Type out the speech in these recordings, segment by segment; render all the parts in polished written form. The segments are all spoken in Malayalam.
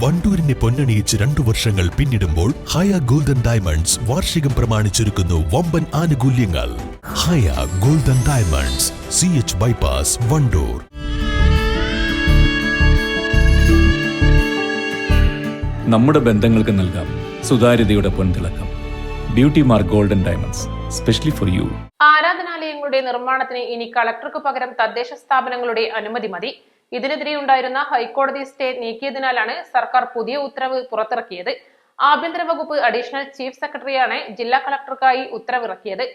വണ്ടൂരിനെ പൊന്നണിയിച്ച് 2 വർഷങ്ങൾ പിന്നിടുമ്പോൾ ഹയ ഗോൾഡൻ ഡയമണ്ട്സ് വാർഷികം പ്രമാണിച്ചൊരുക്കുന്നു വമ്പൻ ആനുകൂല്യങ്ങൾ. Haya golden diamonds, CH bypass, Wandoor. നമ്മുടെ ബന്ധങ്ങൾക്ക് നൽകാം സുതാര്യതയുടെ പൊൻതിളക്കം. Beauty mark golden diamonds, specially for you. ആരാധനാലയങ്ങളുടെ നിർമ്മാണത്തിന് ഇനി കളക്ടർക്ക് പകരം തദ്ദേശ സ്ഥാപനങ്ങളുടെ അനുമതി മതി. ഇതിനെതിരെയുണ്ടായിരുന്ന ഹൈക്കോടതി സ്റ്റേ നീക്കിയതിനാലാണ് സർക്കാർ പുതിയ ഉത്തരവ് പുറത്തിറക്കിയത്. ആഭ്യന്തര വകുപ്പ് അഡീഷണൽ ചീഫ് സെക്രട്ടറിയാണ് ജില്ലാ കളക്ടർക്കായി ഉത്തരവിറക്കിയത്.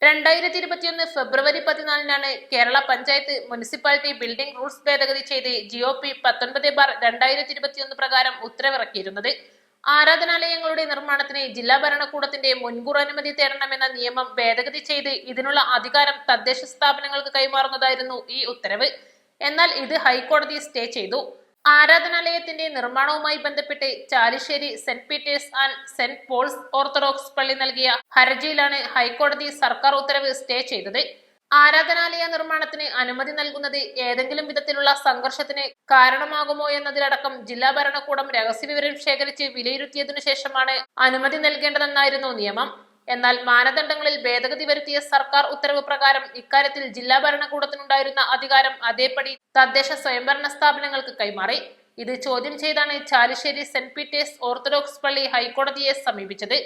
2021 ഫെബ്രുവരി 14 Kerala panchayat municipality building rules ഭേദഗതി ചെയ്ത് GOP 19/2021 പ്രകാരം ഉത്തരവിറക്കിയിരുന്നത്. ആരാധനാലയങ്ങളുടെ നിർമ്മാണത്തിന് ജില്ലാ ഭരണകൂടത്തിന്റെ മുൻകൂർ അനുമതി തേടണമെന്ന നിയമം ഭേദഗതി ചെയ്ത് ഇതിനുള്ള അധികാരം തദ്ദേശ സ്ഥാപനങ്ങൾക്ക് കൈമാറുന്നതായിരുന്നു ഈ ഉത്തരവ്. എന്നാൽ ഇത് ഹൈക്കോടതി സ്റ്റേ ചെയ്തു. ആരാധനാലയത്തിന്റെ നിർമ്മാണവുമായി ബന്ധപ്പെട്ട് Chalissery saint Peter's and saint Paul's Orthodox പള്ളി നൽകിയ ഹർജിയിലാണ് ഹൈക്കോടതി സർക്കാർ ഉത്തരവ് സ്റ്റേ ചെയ്തത്. ആരാധനാലയ നിർമ്മാണത്തിന് അനുമതി നൽകുന്നത് ഏതെങ്കിലും വിധത്തിലുള്ള സംഘർഷത്തിന് കാരണമാകുമോ എന്നതിലടക്കം ജില്ലാ ഭരണകൂടം രഹസ്യവിവരം ശേഖരിച്ച് വിലയിരുത്തിയതിനു ശേഷമാണ് അനുമതി നൽകേണ്ടതെന്നായിരുന്നു നിയമം. എന്നാൽ മാനദണ്ഡങ്ങളിൽ ഭേദഗതി വരുത്തിയ സർക്കാർ ഉത്തരവ് പ്രകാരം ഇക്കാര്യത്തിൽ ജില്ലാ ഭരണകൂടത്തിനുണ്ടായിരുന്ന അധികാരം അതേപടി തദ്ദേശ സ്വയംഭരണ സ്ഥാപനങ്ങൾക്ക് കൈമാറി. ഇത് ചോദ്യം ചെയ്താണ് ചാലിശ്ശേരി സെന്റ് പീറ്റേഴ്സ് ഓർത്തഡോക്സ് പള്ളി ഹൈക്കോടതിയെ സമീപിച്ചത്.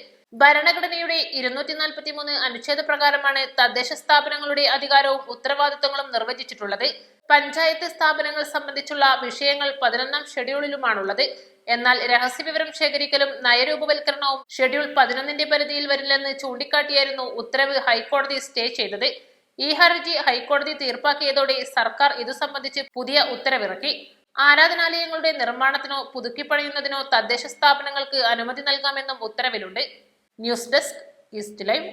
ഭരണഘടനയുടെ 243 അനുച്ഛേദ പ്രകാരമാണ് തദ്ദേശ സ്ഥാപനങ്ങളുടെ അധികാരവും ഉത്തരവാദിത്തങ്ങളും നിർവചിച്ചിട്ടുള്ളത്. പഞ്ചായത്ത് സ്ഥാപനങ്ങൾ സംബന്ധിച്ചുള്ള വിഷയങ്ങൾ 11ാം ഷെഡ്യൂളിലുമാണുള്ളത്. എന്നാൽ രഹസ്യവിവരം ശേഖരിക്കലും നയരൂപവൽക്കരണവും ഷെഡ്യൂൾ 11ന്റെ പരിധിയിൽ വരില്ലെന്ന് ചൂണ്ടിക്കാട്ടിയായിരുന്നു ഉത്തരവ് ഹൈക്കോടതി സ്റ്റേ ചെയ്തത്. ഈ ഹർജി ഹൈക്കോടതി തീർപ്പാക്കിയതോടെ സർക്കാർ ഇതു സംബന്ധിച്ച് പുതിയ ഉത്തരവിറക്കി. ആരാധനാലയങ്ങളുടെ നിർമ്മാണത്തിനോ പുതുക്കിപ്പണിയുന്നതിനോ തദ്ദേശ സ്ഥാപനങ്ങൾക്ക് അനുമതി നൽകാമെന്നും ഉത്തരവിലുണ്ട്. News desk east live.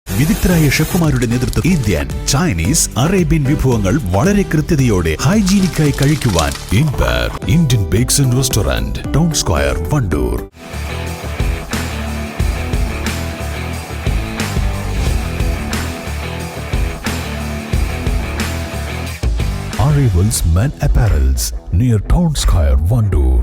വിദഗ്ധരായ ഷെഫുമാരുടെ നേതൃത്വം ഇന്ത്യൻ, ചൈനീസ്, അറേബ്യൻ വിഭവങ്ങൾ വളരെ കൃത്യതയോടെ ഹൈജീനിക്കായി കഴിക്കുവാൻ ഇൻപർ Indian bakes and restaurant, town square, Wandoor. Arrivals Men Apparels near Town Square, Vandoor.